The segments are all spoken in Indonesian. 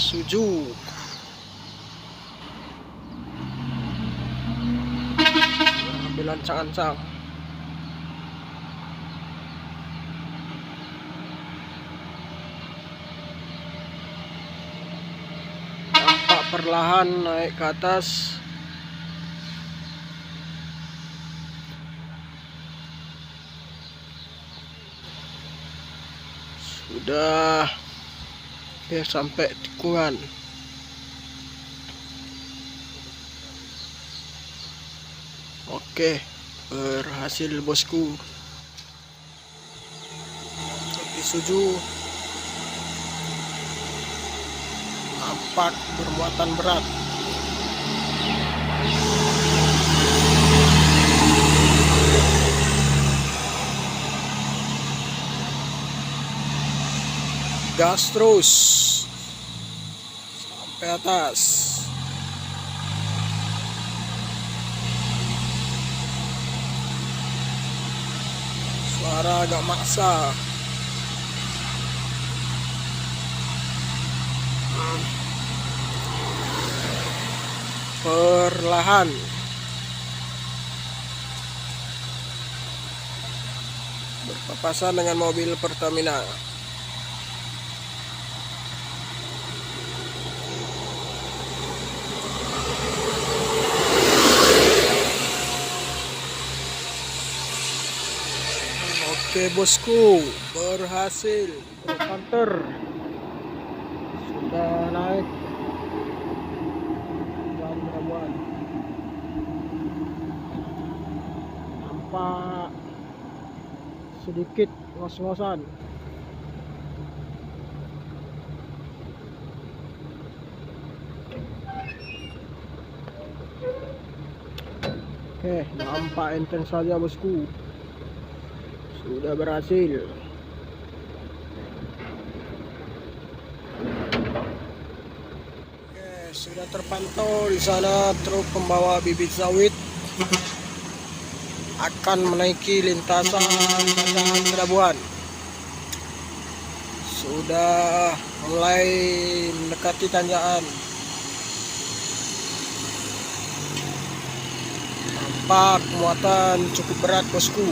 Suju. Ambil ancang-ancang. Nampak perlahan naik ke atas. Sudah sampai tikungan. Oke, berhasil bosku. Tapi Suju nampak bermuatan berat. Gas terus sampai atas. Suara agak maksa. Perlahan. Berpapasan dengan mobil Pertamina. Oke bosku, berhasil. Hunter sudah naik Jalan Rabuan. Nampak sedikit ngos-ngosan. Oke, nampak enteng saja bosku. Sudah berhasil. Oke, sudah terpantau di sana truk pembawa bibit sawit akan menaiki lintasan tanjakan Pelabuhan. Sudah mulai mendekati tanjakan. Nampak muatan cukup berat bosku.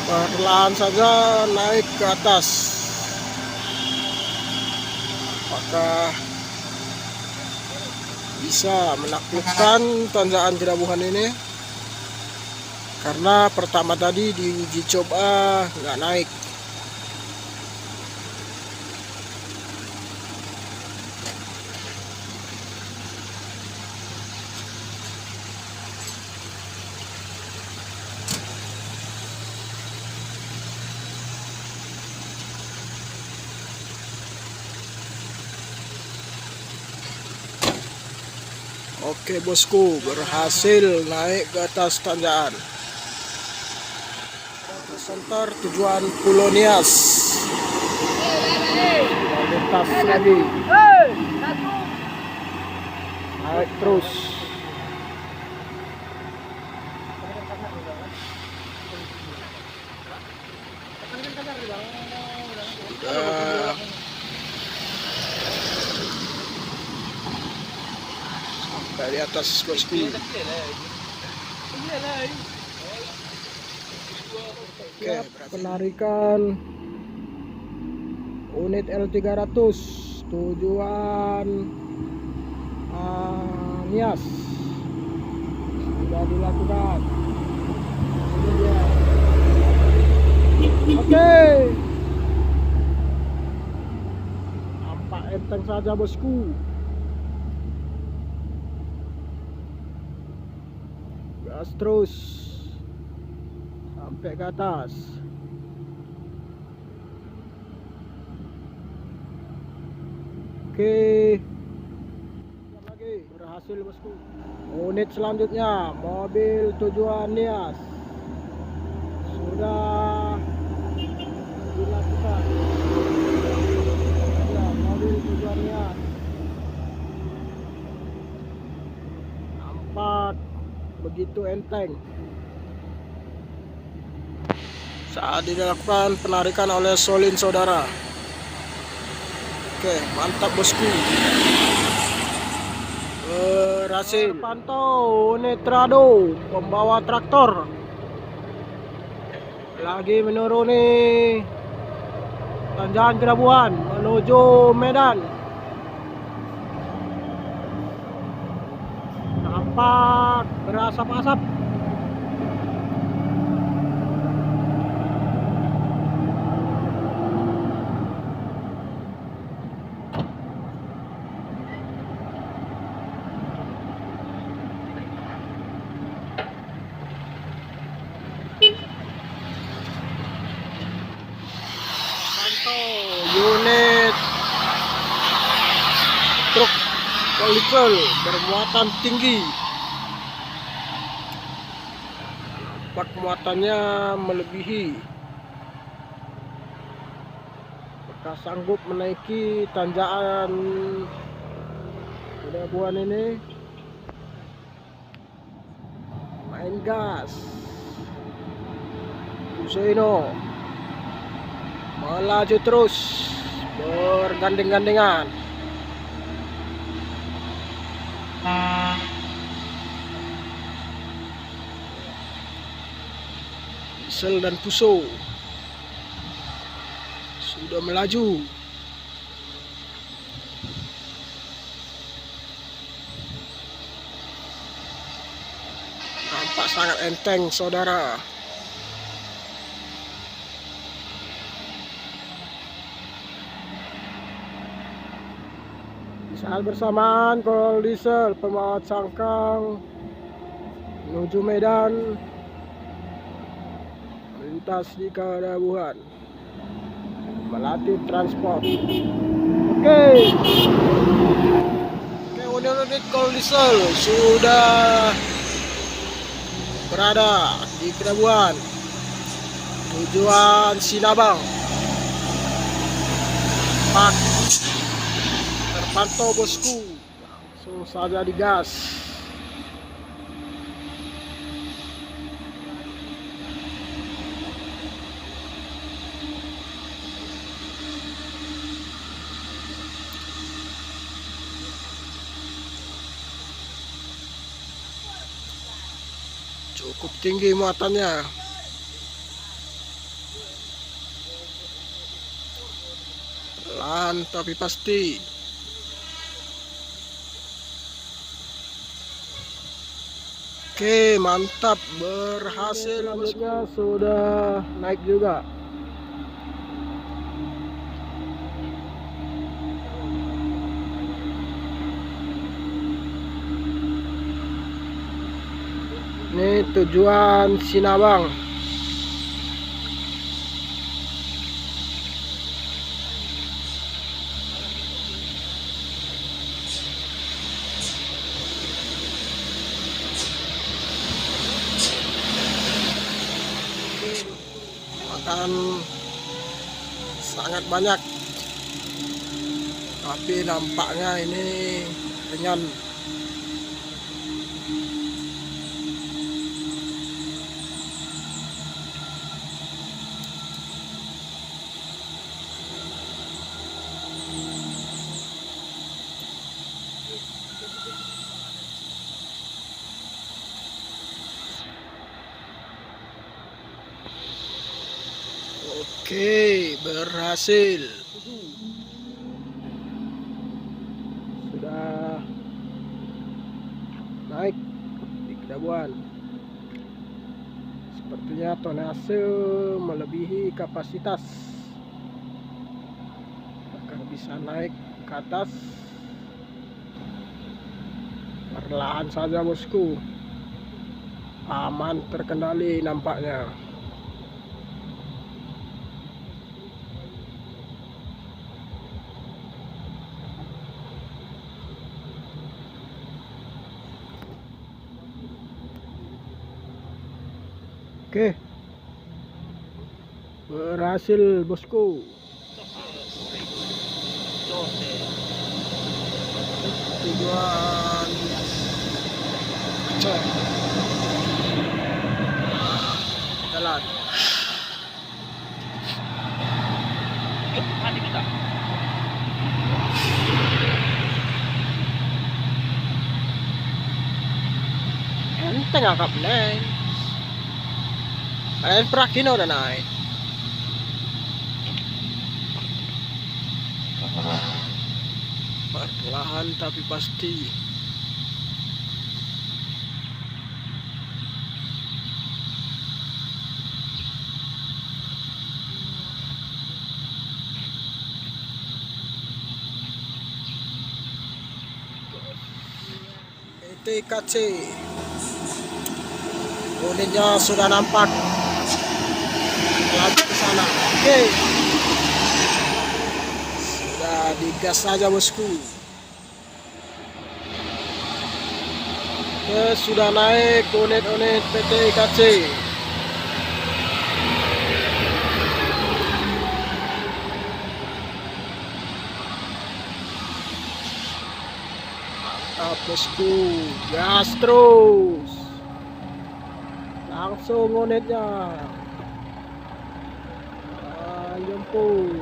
Perlahan saja naik ke atas. Apakah bisa menaklukkan tanjakan Pelabuhan ini? Karena pertama tadi diuji coba nggak naik. Oke bosku, berhasil naik ke atas tanjakan. Center tujuan Pulau Nias. Lintas lagi. Naik terus. Sudah dari atas bosku. Oke, penarikan unit L300 tujuan Nias sudah dilakukan. Ini dia. Oke, nampak enteng saja bosku. Gas terus sampai ke atas. Oke, lagi berhasil bosku. Unit selanjutnya mobil tujuan Nias sudah begitu enteng saat dilakukan penarikan oleh Solin saudara. Oke, mantap bosku, berhasil. Pantau Netrado pembawa traktor lagi menuruni tanjakan Kerabuan menuju Medan. Nampak berasap-asap. Unit truk vehicle bermuatan tinggi, bak muatannya melebihi, maka sanggup menaiki tanjakan Kerabuan ini. Main gas, Usaino melaju terus bergandeng-gandengan. Diesel dan Fuso sudah melaju. Nampak sangat enteng saudara. Saat bersamaan Kolonel Diesel pembawa cangkang menuju Medan melintas di Kerabuan melatih transport. Oke, unit Kolonel Diesel sudah berada di Kerabuan tujuan Sinabang. Pak terpantau bosku, langsung saja digas. Cukup tinggi muatannya. Pelan tapi pasti. Oke, mantap, berhasil. Selanjutnya sudah naik juga. Ini tujuan Sinabang. Makan sangat banyak, tapi nampaknya ini ringan. Oke, berhasil. Sudah naik di Kerabuan. Sepertinya tonase melebihi kapasitas. Akan bisa naik ke atas. Perlahan saja bosku. Aman terkendali nampaknya. Oke, berhasil bosku. Tujuan Aceh. jalan. Mati kita. Enteng angkap lens. Kalian perakino udah naik. Perlahan tapi pasti. TKC unitnya sudah nampak lagi ke sana. Oke, sudah digas saja bosku. Oke, sudah naik unit-unit PT IKC. Bosku, gas terus, langsung unitnya jemput.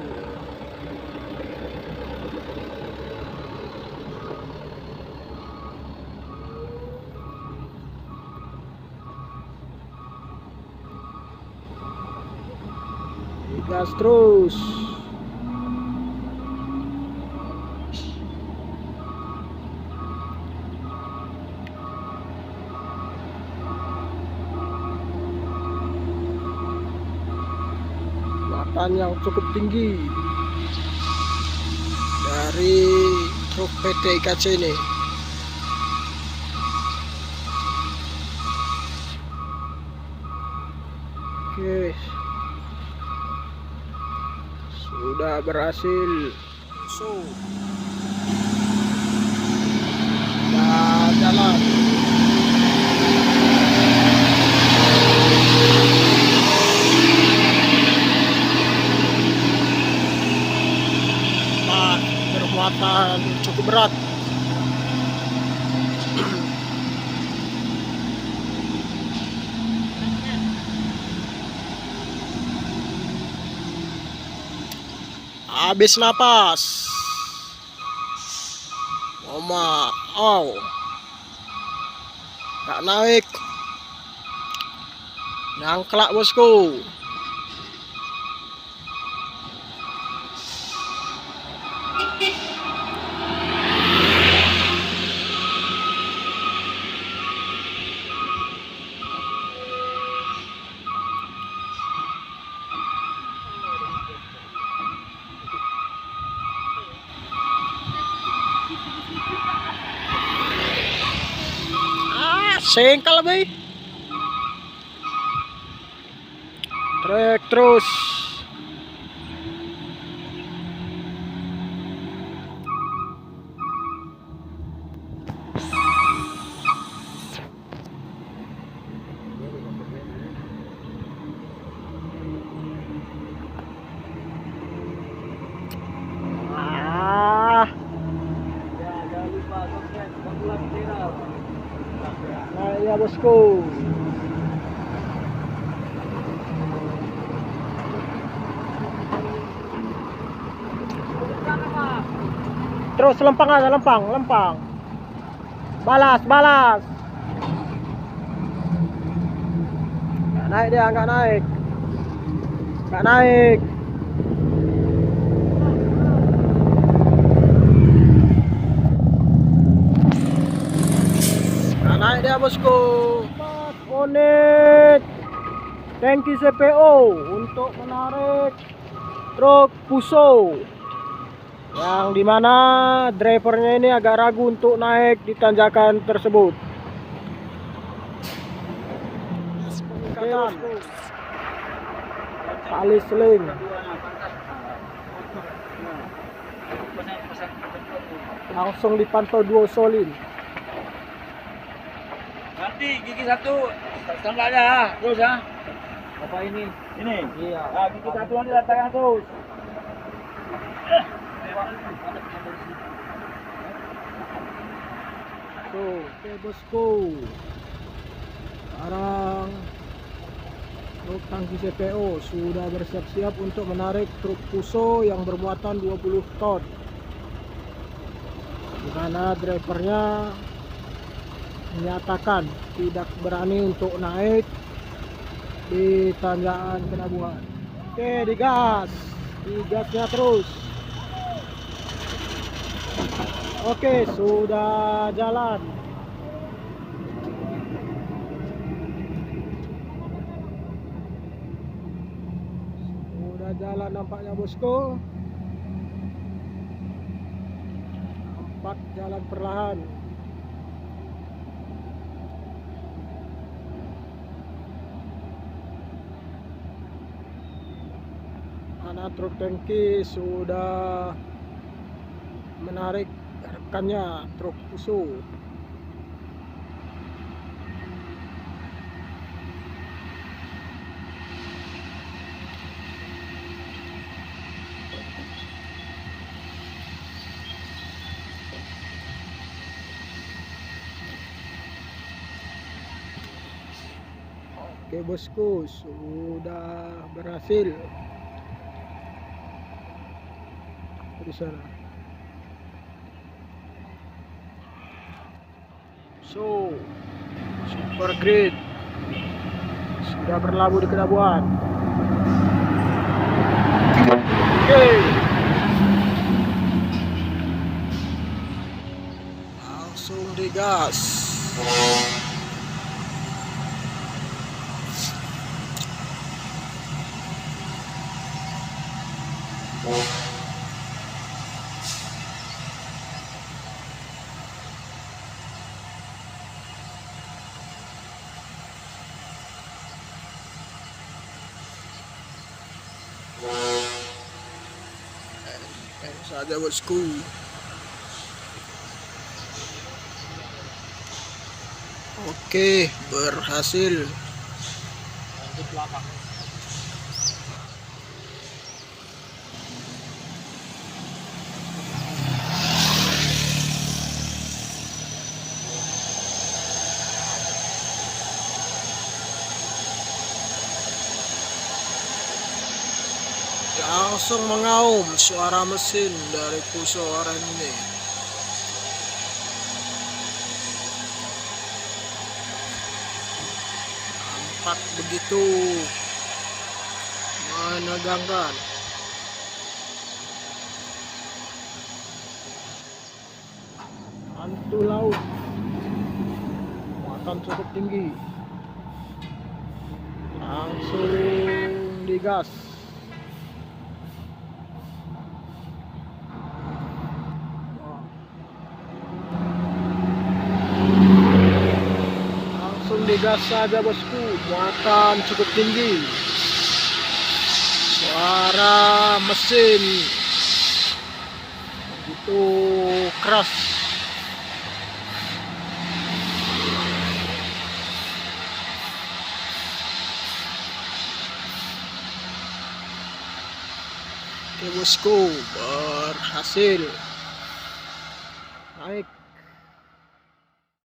Gas terus. Yang cukup tinggi dari truk PT IKC ini. Oke, sudah berhasil. Sudah jalan. Bermuatan cukup berat. Habis napas. Mama, gak naik. Nyangklak bosku. Sengkel bay. Trek terus. Nah, ya bosku. Terus lempang aja, lempang. Balas. Nggak naik dia, nggak naik. Nggak naik dia bosku. Unit tangki CPO untuk menarik truk Fuso, yang dimana drivernya ini agak ragu untuk naik di tanjakan tersebut. Tali seling. Langsung dipantau duo solin. Nanti gigi satu tambah aja terus ya. Apa ini? Ini? Iya. Nah, gigi satu nanti letakkan terus. Tuh, oke bosku. Sekarang Truk tangki CPO sudah bersiap-siap untuk menarik truk Fuso yang bermuatan 20 ton. Di mana drivernya menyatakan tidak berani untuk naik di tanjakan Penabuhan. Oke, digasnya terus. Oke, sudah jalan. Sudah jalan nampaknya bosku. Nampak jalan perlahan. Karena truk tangki sudah menarik rekannya truk Fuso. Oke bosku, sudah berhasil di sana. So, super great sudah berlabuh di Penabuhan. Oke, langsung digas. Saja bosku. Oke, berhasil. Lanjut belakang. Langsung mengaum suara mesin dari Fuso Oren ini. Nampak begitu menegangkan. Hantu laut, muatan cukup tinggi. Langsung digas. Digas saja bosku, muatan cukup tinggi, suara mesin begitu keras. Oke bosku, berhasil naik